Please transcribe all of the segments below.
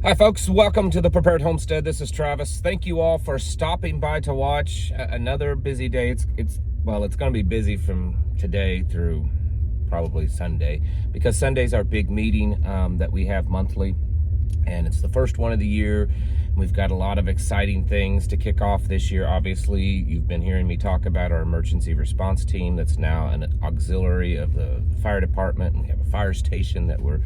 Hi folks, welcome to the Prepared Homestead. This is Travis. Thank you all for stopping by to watch another busy day. It's going to be busy from today through probably Sunday, because Sunday's our big meeting that we have monthly, and it's the first one of the year. We've got a lot of exciting things to kick off this year. Obviously, you've been hearing me talk about our emergency response team that's now an auxiliary of the fire department, and we have a fire station that we're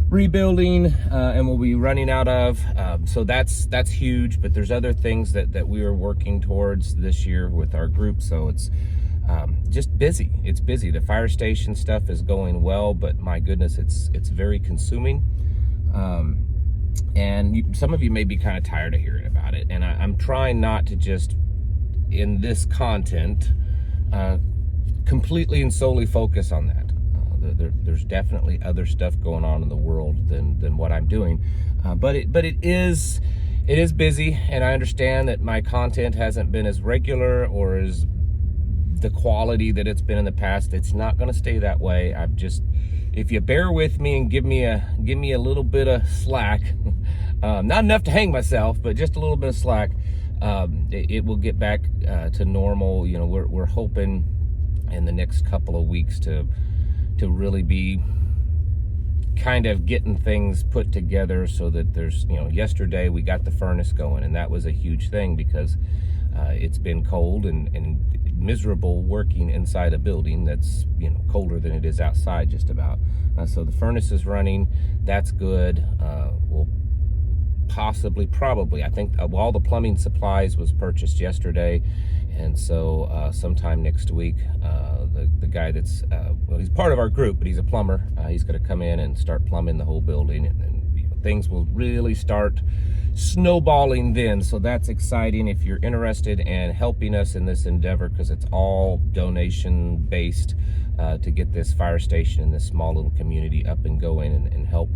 rebuilding and we'll be running out of, so that's huge. But there's other things that we are working towards this year with our group, so it's just busy. It's busy. The fire station stuff is going well, but my goodness, it's very consuming, and some of you may be kind of tired of hearing about it, and I'm trying not to just in this content completely and solely focus on that. There's definitely other stuff going on in the world than what I'm doing, but it is busy, and I understand that my content hasn't been as regular or as the quality that it's been in the past. It's not going to stay that way. If you bear with me and give me a little bit of slack, not enough to hang myself, but just a little bit of slack, it will get back to normal. You know, we're hoping in the next couple of weeks to really be kind of getting things put together, so that there's, yesterday we got the furnace going, and that was a huge thing because it's been cold and miserable working inside a building that's colder than it is outside just about. So the furnace is running. That's good. We'll probably, I think all the plumbing supplies was purchased yesterday, and so sometime next week, the guy that's he's part of our group, but he's a plumber. He's going to come in and start plumbing the whole building, and then things will really start snowballing then. So that's exciting if you're interested in helping us in this endeavor, because it's all donation based to get this fire station in this small little community up and going and help.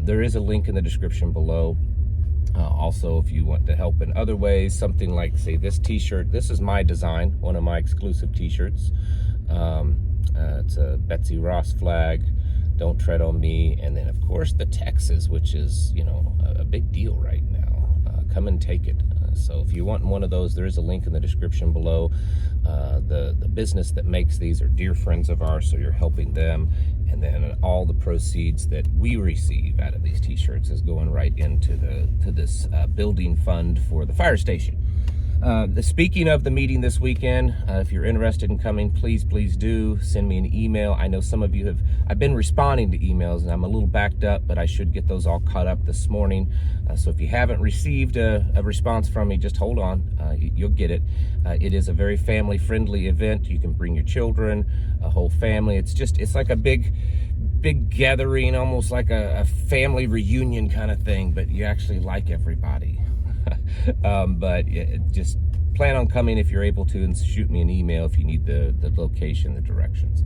There is a link in the description below. Also, if you want to help in other ways, something like, say, this t-shirt. This is my design, one of my exclusive t-shirts. It's a Betsy Ross flag, "Don't Tread on Me," and then of course the Texas, which is a big deal right now. Come and take it. So if you want one of those, there is a link in the description below. The business that makes these are dear friends of ours, so you're helping them, and then all the proceeds that we receive out of these t-shirts is going right into this building fund for the fire station. Speaking of the meeting this weekend, if you're interested in coming, please do send me an email. I know some of you I've been responding to emails, and I'm a little backed up, but I should get those all caught up this morning. So if you haven't received a response from me, just hold on. You'll get it. It is a very family-friendly event. You can bring your children, a whole family. It's like a big gathering, almost like a family reunion kind of thing, but you actually like everybody. But just plan on coming if you're able to, and shoot me an email if you need the location, the directions.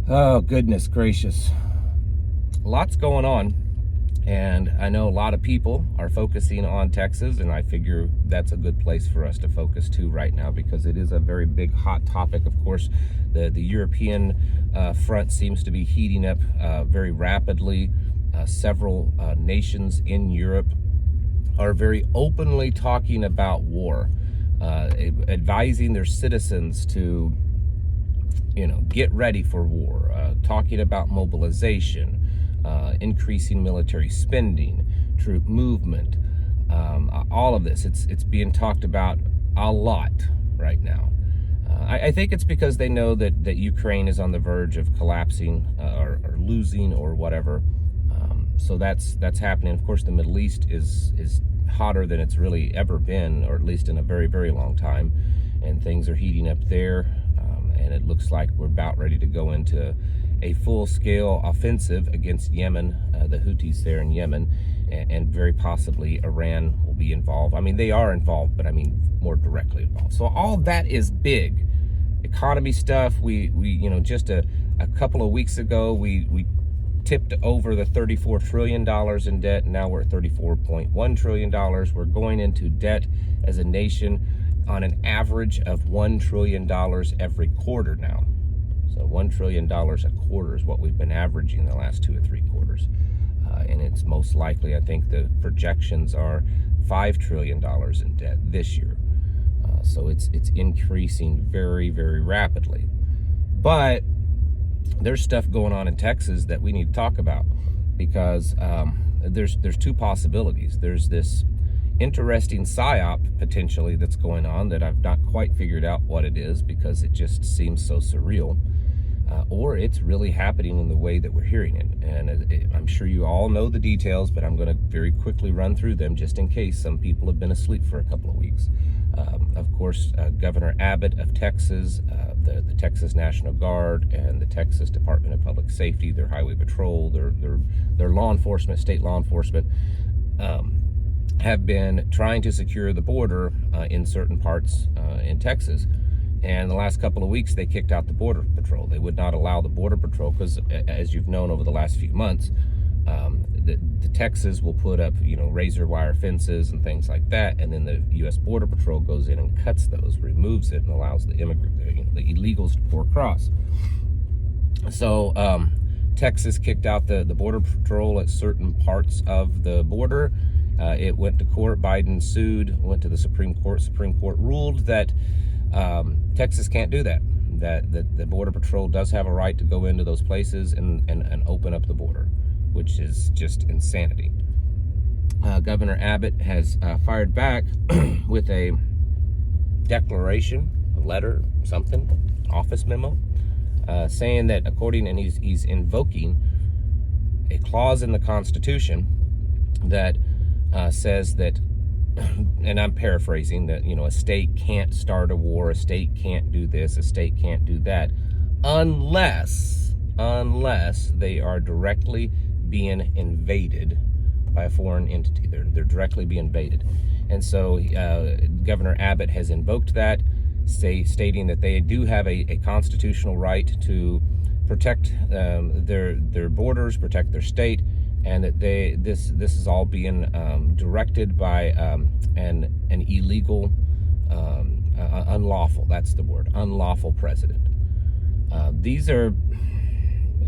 Oh, goodness gracious. Lots going on, and I know a lot of people are focusing on Texas, and I figure that's a good place for us to focus too right now, because it is a very big hot topic. Of course, the European front seems to be heating up very rapidly. Several nations in Europe are very openly talking about war, advising their citizens to, get ready for war, talking about mobilization, increasing military spending, troop movement, all of this. It's being talked about a lot right now. I think it's because they know that Ukraine is on the verge of collapsing or losing or whatever. So that's happening. Of course, the Middle East is hotter than it's really ever been, or at least in a very, very long time, and things are heating up there, and it looks like we're about ready to go into a full-scale offensive against Yemen, the Houthis there in Yemen, and very possibly Iran will be involved. I mean, they are involved, but I mean more directly involved. So all that is big economy stuff. We just a couple of weeks ago we tipped over the $34 trillion in debt. Now we're at $34.1 trillion. We're going into debt as a nation on an average of $1 trillion every quarter now. So $1 trillion a quarter is what we've been averaging the last 2 or 3 quarters. and it's most likely, I think the projections are $5 trillion in debt this year. So it's increasing very, very rapidly. But there's stuff going on in Texas that we need to talk about, because there's two possibilities. There's this interesting psyop potentially that's going on that I've not quite figured out what it is, because it just seems so surreal, or it's really happening in the way that we're hearing it. And I'm sure you all know the details, but I'm going to very quickly run through them just in case some people have been asleep for a couple of weeks. Of course, Governor Abbott of Texas, the Texas National Guard, and the Texas Department of Public Safety, their highway patrol, their law enforcement, state law enforcement, have been trying to secure the border in certain parts in Texas. And the last couple of weeks, they kicked out the Border Patrol. They would not allow the Border Patrol because, as you've known over the last few months, the Texas will put up, razor wire fences and things like that, and then the U.S. Border Patrol goes in and cuts those, removes it, and allows the the illegals to pour across. So Texas kicked out the Border Patrol at certain parts of the border. It went to court. Biden sued, went to the Supreme Court. Supreme Court ruled that Texas can't do that. That the Border Patrol does have a right to go into those places and open up the border, which is just insanity. Governor Abbott has fired back with a declaration, a letter, something, office memo, saying that and he's invoking a clause in the Constitution that says that, and I'm paraphrasing, that, a state can't start a war, a state can't do this, a state can't do that, unless they are directly being invaded by a foreign entity. They're directly being invaded. And so Governor Abbott has invoked that, stating that they do have a constitutional right to protect their borders, protect their state, and that this is all being directed by an illegal, unlawful, that's the word, unlawful president. These are,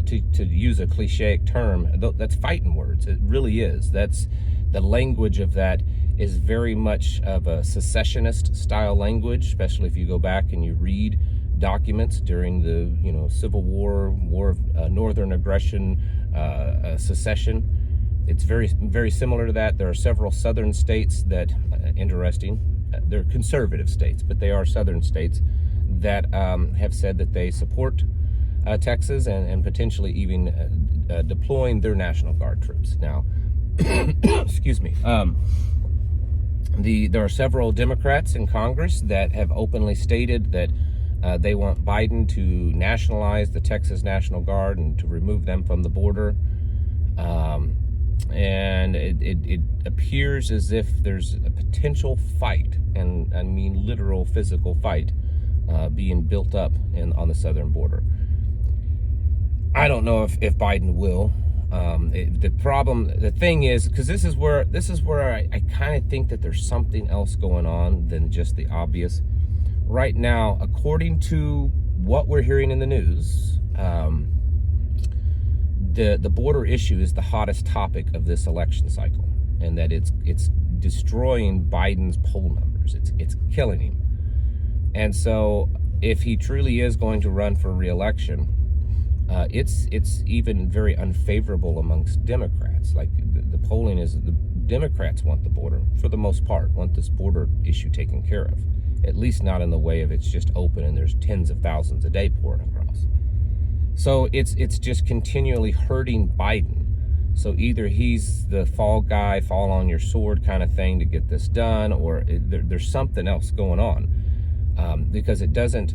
to use a cliche term, that's fighting words. It really is. That's the language of that is very much of a secessionist style language, especially if you go back and you read documents during the Civil War, War of Northern Aggression, secession. It's very, very similar to that. There are several southern states that, interesting, they're conservative states, but they are southern states that have said that they support Texas and potentially even deploying their National Guard troops. Now, excuse me, there are several Democrats in Congress that have openly stated that they want Biden to nationalize the Texas National Guard and to remove them from the border. And it appears as if there's a potential fight, and I mean literal physical fight, being built up on the southern border. I don't know if Biden will. The thing is, because this is where I kind of think that there's something else going on than just the obvious. Right now, according to what we're hearing in the news, the border issue is the hottest topic of this election cycle, and that it's destroying Biden's poll numbers. It's killing him. And so if he truly is going to run for re-election, it's even very unfavorable amongst Democrats. Like the polling is, the Democrats want the border, for the most part, want this border issue taken care of. At least not in the way of it's just open and there's tens of thousands a day pouring across. So it's just continually hurting Biden. So either he's the fall guy, fall on your sword kind of thing to get this done, or there's something else going on, because it doesn't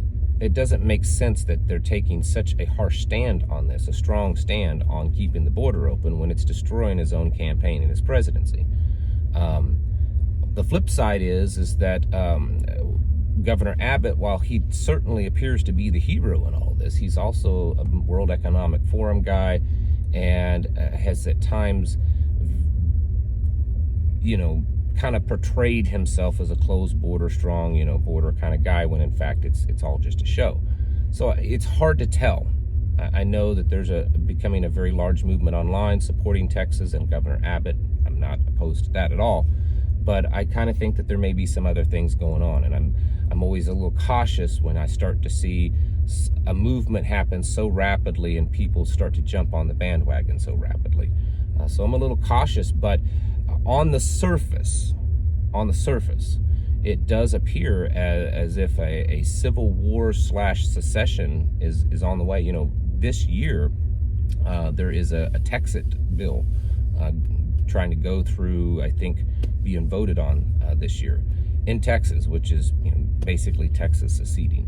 make sense that they're taking such a harsh stand on this, a strong stand on keeping the border open, when it's destroying his own campaign and his presidency. The flip side is that Governor Abbott, while he certainly appears to be the hero in all this, he's also a World Economic Forum guy, and has at times, kind of portrayed himself as a closed border, strong, border kind of guy, when in fact it's all just a show. So it's hard to tell I know that there's becoming a very large movement online supporting Texas and Governor Abbott. I'm not opposed to that at all, but I kind of think that there may be some other things going on, and I'm always a little cautious when I start to see a movement happen so rapidly and people start to jump on the bandwagon so rapidly. So I'm a little cautious, but on the surface, it does appear as if a civil war / secession is on the way. You know, this year there is a Texit bill trying to go through, I think, being voted on this year in Texas, which is, you know, basically Texas seceding.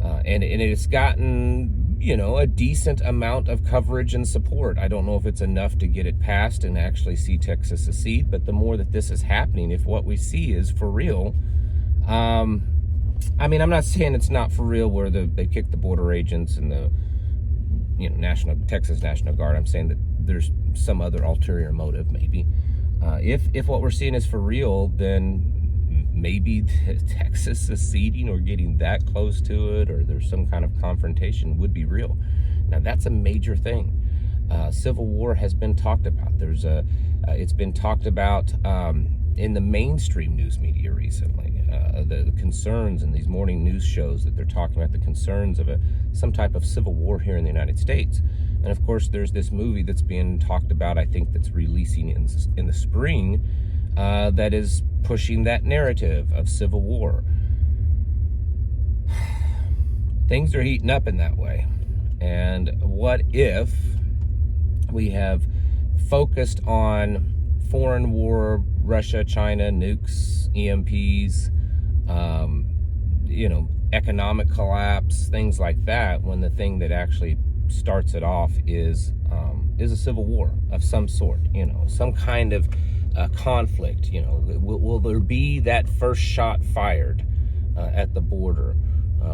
And it's gotten, you know, a decent amount of coverage and support. I don't know if it's enough to get it passed and actually see Texas secede, but the more that this is happening, if what we see is for real, I mean, I'm not saying it's not for real where they kick the border agents and the, you know, Texas National Guard. I'm saying that there's some other ulterior motive, maybe. If what we're seeing is for real, then maybe Texas seceding or getting that close to it, or there's some kind of confrontation, would be real. Now that's a major thing. Civil war has been talked about. It's been talked about in the mainstream news media recently. The concerns in these morning news shows that they're talking about the concerns of some type of civil war here in the United States. And of course, there's this movie that's being talked about, I think, that's releasing in the spring, that is pushing that narrative of civil war. Things are heating up in that way. And what if we have focused on foreign war, Russia, China, nukes, EMPs, you know, economic collapse, things like that, when the thing that actually starts it off is a civil war of some sort, you know, some kind of conflict. You know, will there be that first shot fired at the border,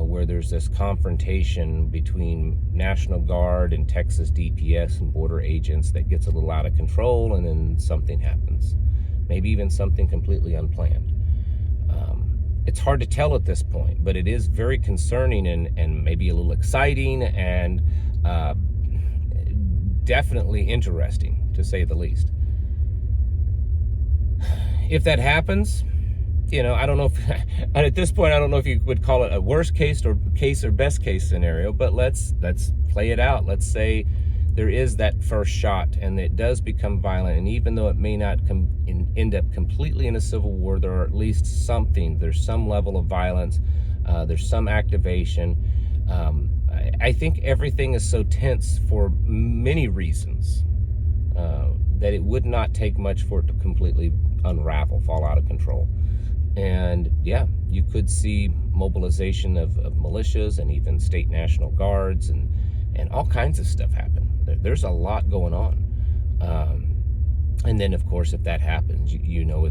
where there's this confrontation between National Guard and Texas DPS and border agents that gets a little out of control, and then something happens, maybe even something completely unplanned. It's hard to tell at this point, but it is very concerning and maybe a little exciting and definitely interesting, to say the least. If that happens, you know, I don't know if at this point I don't know if you would call it a worst case or best case scenario, but let's play it out. Let's say there is that first shot and it does become violent, and even though it may not end up completely in a civil war, there are at least something. There's some level of violence. There's some activation. I think everything is so tense for many reasons that it would not take much for it to completely unravel, fall out of control. And yeah, you could see mobilization of militias and even state National Guards and all kinds of stuff happen. There's a lot going on. And then of course, if that happens, you know,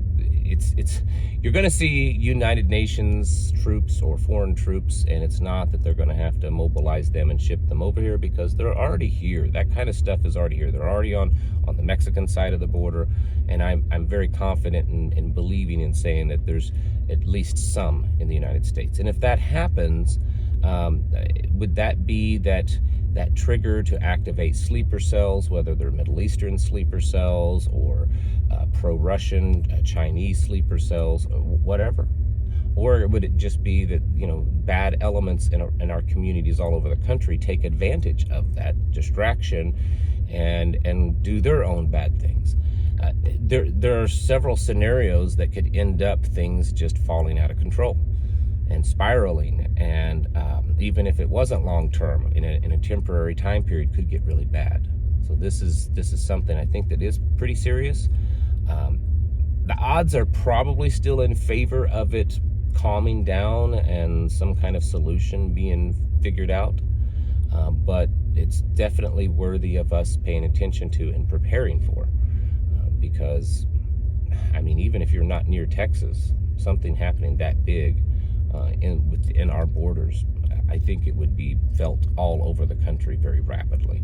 you're going to see United Nations troops or foreign troops, and it's not that they're going to have to mobilize them and ship them over here, because they're already here. That kind of stuff is already here. They're already on the Mexican side of the border, and I'm very confident in believing and saying that there's at least some in the United States. And if that happens, would that be that trigger to activate sleeper cells, whether they're Middle Eastern sleeper cells or pro-Russian Chinese sleeper cells, or whatever? Or would it just be that, you know, bad elements in our communities all over the country take advantage of that distraction and do their own bad things? There are several scenarios that could end up things just falling out of control and spiraling, and even if it wasn't long term, in a temporary time period, could get really bad. So this is something I think that is pretty serious. The odds are probably still in favor of it calming down and some kind of solution being figured out, but it's definitely worthy of us paying attention to and preparing for, because I mean, even if you're not near Texas, something happening that big within our borders, I think it would be felt all over the country very rapidly.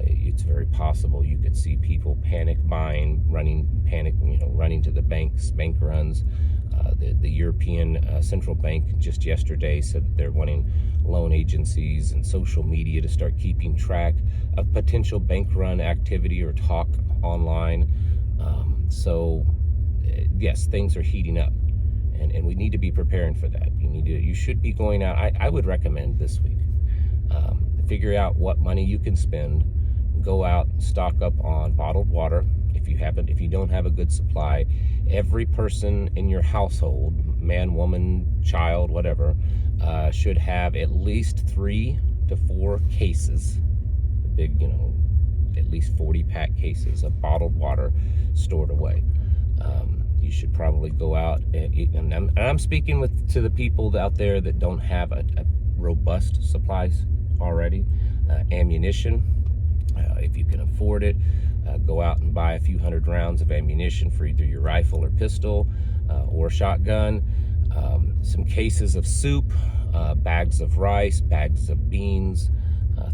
It's very possible you could see people panic buying, running to the banks, bank runs. The European Central Bank just yesterday said that they're wanting loan agencies and social media to start keeping track of potential bank run activity or talk online. So yes, things are heating up, and we need to be preparing for that. You should be going out. I would recommend this week, figure out what money you can spend. Go out, stock up on bottled water. If you don't have a good supply, every person in your household, man, woman, child, whatever, should have at least 3 to 4 cases, the big, at least 40-pack cases of bottled water stored away. You should probably go out and I'm speaking to the people out there that don't have a robust supplies already. Ammunition, if you can afford it, go out and buy a few hundred rounds of ammunition for either your rifle or pistol or shotgun. Some cases of soup, bags of rice, bags of beans,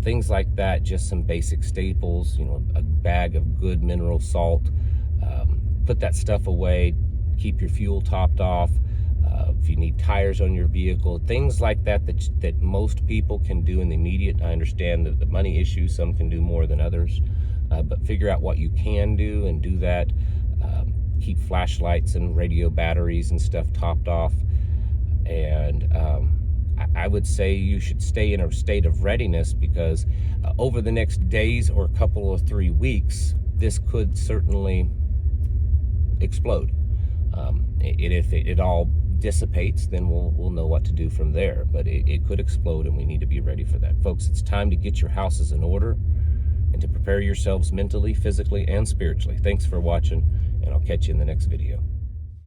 things like that. Just some basic staples. A bag of good mineral salt. Put that stuff away. Keep your fuel topped off. If you need tires on your vehicle, things like that most people can do in the immediate. I understand that the money issue, some can do more than others, but figure out what you can do and do that. Keep flashlights and radio batteries and stuff topped off. And I would say you should stay in a state of readiness, because over the next days or a couple of 3 weeks, this could certainly explode. And if it all dissipates, then we'll know what to do from there. But it could explode, and we need to be ready for that. Folks, it's time to get your houses in order and to prepare yourselves mentally, physically, and spiritually. Thanks for watching, and I'll catch you in the next video.